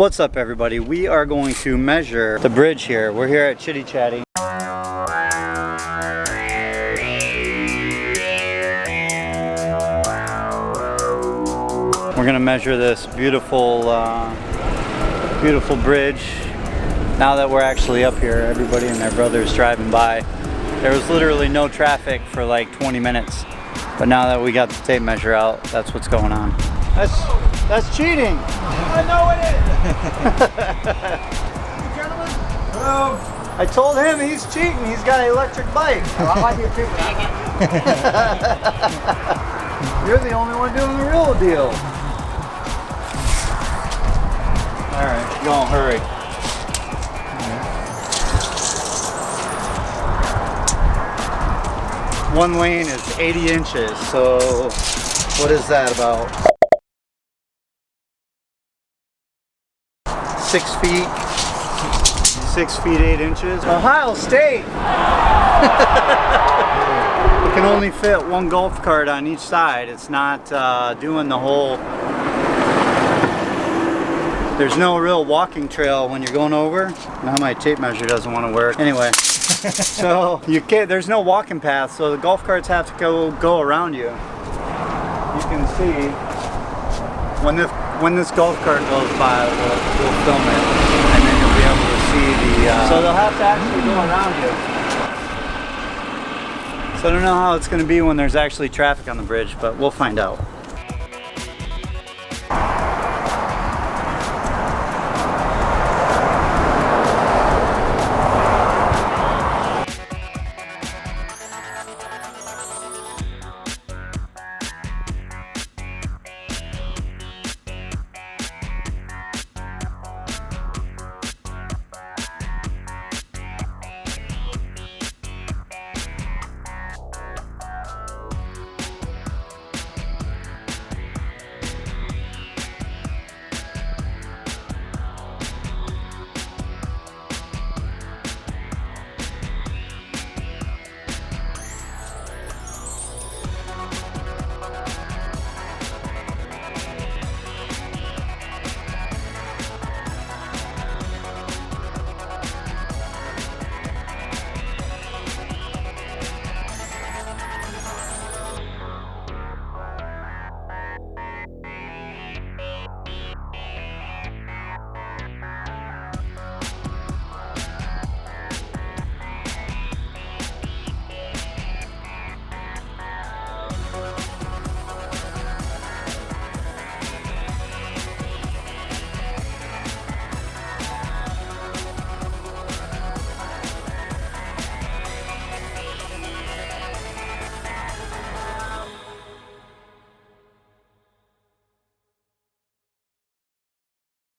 What's up, everybody? We are going to measure the bridge here. We're here at Chitty Chatty. We're gonna measure this beautiful, beautiful bridge. Now that we're actually up here, everybody and their brothers driving by. There was literally no traffic for like 20 minutes. But now that we got the tape measure out, that's what's going on. That's cheating. I know it is. Gentlemen. I told him he's cheating. He's got an electric bike. I like your people. You're the only one doing the real deal. All right, go on, hurry. One lane is 80 inches, so what is that, about 6 feet? 6 feet 8 inches. Ohio State! It can only fit one golf cart on each side. It's not doing the whole... There's no real walking trail when you're going over. Now my tape measure doesn't want to work. Anyway. So you can't, there's no walking path, so the golf carts have to go around you. You can see when this golf cart goes by, we'll film it, and then you'll be able to see the. So they'll have to actually go around you. So I don't know how it's going to be when there's actually traffic on the bridge, but we'll find out.